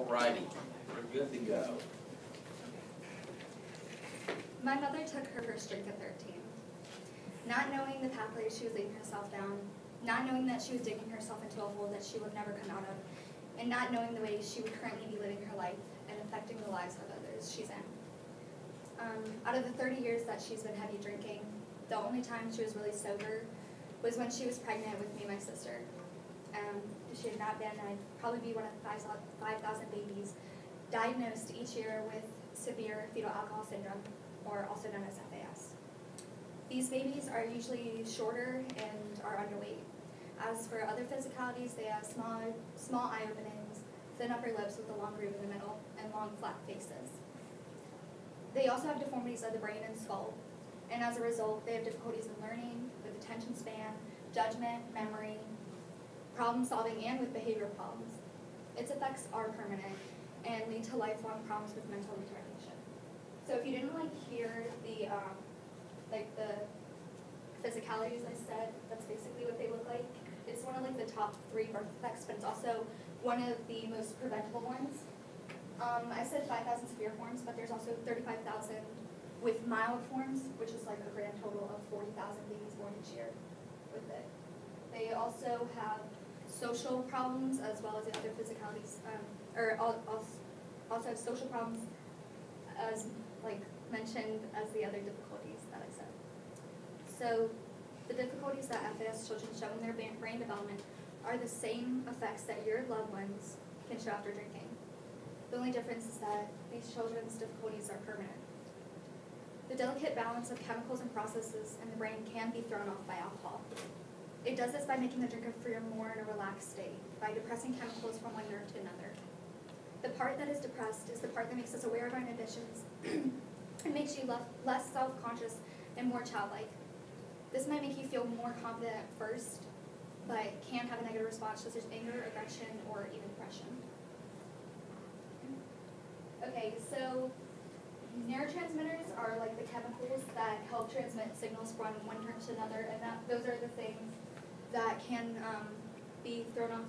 Alrighty, we're good to go. My mother took her first drink at 13. Not knowing the pathway she was leading herself down, not knowing that she was digging herself into a hole that she would never come out of, and not knowing the way she would currently be living her life and affecting the lives of others she's in. Out of the 30 years that she's been heavy drinking, the only time she was really sober was when she was pregnant with me and my sister. If she had not been, I'd probably be one of 5,000 babies diagnosed each year with severe fetal alcohol syndrome, or also known as FAS. These babies are usually shorter and are underweight. As for other physicalities, they have small eye openings, thin upper lips with a long groove in the middle, and long flat faces. They also have deformities of the brain and skull, and as a result, they have difficulties in learning, with attention span, judgment, memory, problem solving, and with behavioral problems. Its effects are permanent and lead to lifelong problems with mental retardation. So if you didn't hear the physicalities I said, that's basically what they look like. It's one of the top 3 birth defects, but it's also one of the most preventable ones. I said 5,000 severe forms, but there's also 35,000 with mild forms, which is a grand total of 40,000 babies born each year with it. They also have social problems as well as the other physicalities, also have social problems as mentioned as the other difficulties that I said. So the difficulties that FAS children show in their brain development are the same effects that your loved ones can show after drinking. The only difference is that these children's difficulties are permanent. The delicate balance of chemicals and processes in the brain can be thrown off by alcohol. It does this by making the drinker feel more in a relaxed state, by depressing chemicals from one nerve to another. The part that is depressed is the part that makes us aware of our inhibitions and makes you less self-conscious and more childlike. This might make you feel more confident at first, but can have a negative response such as anger, aggression, or even depression. Okay, so neurotransmitters are the chemicals that help transmit signals from one nerve to another, and those are the things that can be thrown off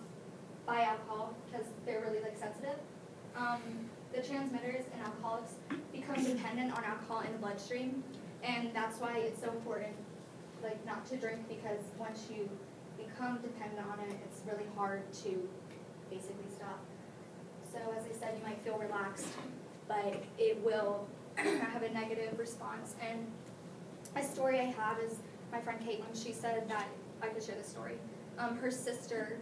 by alcohol because they're really sensitive. The transmitters in alcoholics become dependent on alcohol in the bloodstream, and that's why it's so important not to drink, because once you become dependent on it, it's really hard to basically stop. So as I said, you might feel relaxed, but it will have a negative response. And a story I have is my friend Caitlin. She said that I could share this story. Her sister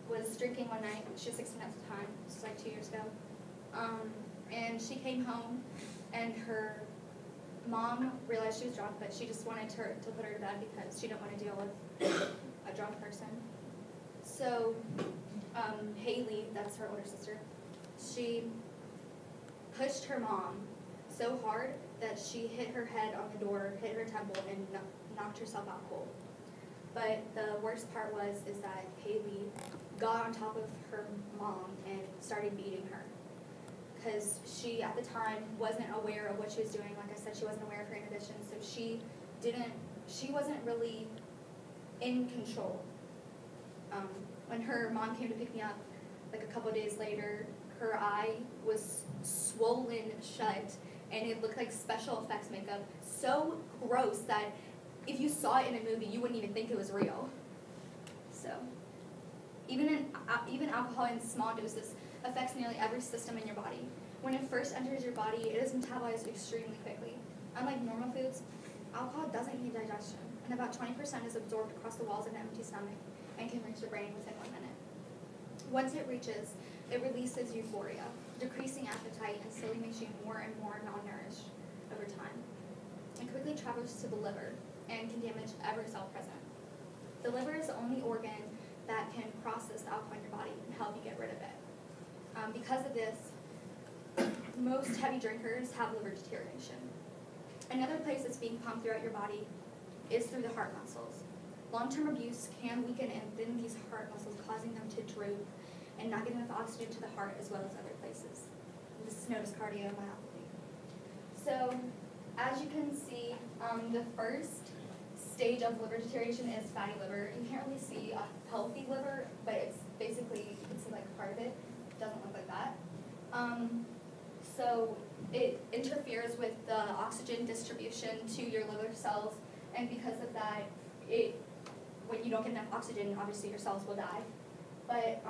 was drinking one night. She was 16 at the time. This was 2 years ago. And she came home, and her mom realized she was drunk, but she just wanted her to put her to bed because she didn't want to deal with a drunk person. So Haley, that's her older sister, she pushed her mom so hard that she hit her head on the door, hit her temple, and knocked herself out cold. But the worst part is that Haley got on top of her mom and started beating her, because she, at the time, wasn't aware of what she was doing. Like I said, she wasn't aware of her inhibitions, so she wasn't really in control. When her mom came to pick me up, a couple days later, her eye was swollen shut, and it looked like special effects makeup. So gross that if you saw it in a movie, you wouldn't even think it was real. So, even alcohol in small doses affects nearly every system in your body. When it first enters your body, it is metabolized extremely quickly. Unlike normal foods, alcohol doesn't need digestion, and about 20% is absorbed across the walls of an empty stomach and can reach your brain within 1 minute. Once it reaches, it releases euphoria, decreasing appetite, and slowly makes you more and more malnourished over time. It quickly travels to the liver and can damage every cell present. The liver is the only organ that can process the alcohol in your body and help you get rid of it. Because of this, most heavy drinkers have liver deterioration. Another place that's being pumped throughout your body is through the heart muscles. Long-term abuse can weaken and thin these heart muscles, causing them to droop and not get enough oxygen to the heart as well as other places. This is known as cardiomyopathy. So, as you can see, the first stage of liver deterioration is fatty liver. You can't really see a healthy liver, but it's basically, you can see part of it. It doesn't look like that. So it interferes with the oxygen distribution to your liver cells, and because of that, when you don't get enough oxygen, obviously your cells will die. But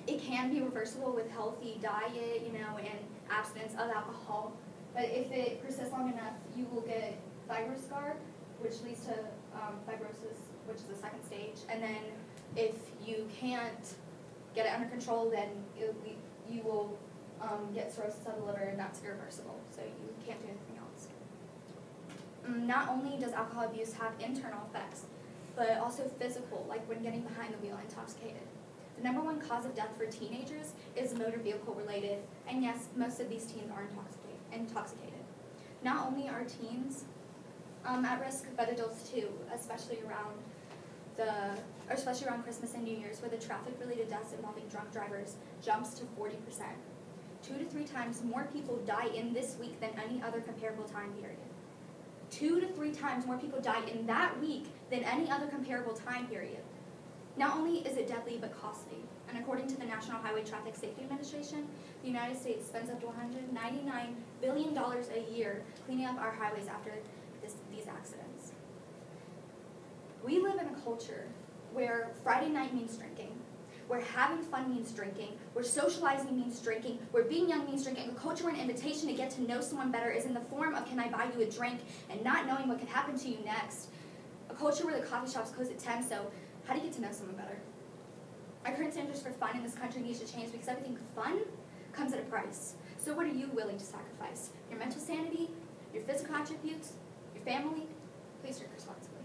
it can be reversible with healthy diet, and abstinence of alcohol. But if it persists long enough, you will get fibroscar, which leads to fibrosis, which is the second stage. And then if you can't get it under control, then you will get cirrhosis of the liver, and that's irreversible. So you can't do anything else. Not only does alcohol abuse have internal effects, but also physical, like when getting behind the wheel intoxicated. The number one cause of death for teenagers is motor vehicle related, and yes, most of these teens are intoxicated. Not only are teens at risk, but adults too, especially around Christmas and New Year's, where the traffic-related deaths involving drunk drivers jumps to 40%. 2 to 3 times more people die in this week than any other comparable time period. 2 to 3 times more people die in that week than any other comparable time period. Not only is it deadly, but costly. And according to the National Highway Traffic Safety Administration, the United States spends up to $199 billion a year cleaning up our highways after these accidents. We live in a culture where Friday night means drinking, where having fun means drinking, where socializing means drinking, where being young means drinking. A culture where an invitation to get to know someone better is in the form of, can I buy you a drink, and not knowing what could happen to you next. A culture where the coffee shops close at 10, so how do you get to know someone better? Our current standards for fun in this country needs to change because everything fun comes at a price. So what are you willing to sacrifice? Your mental sanity, your physical attributes, your family? Please drink responsibly.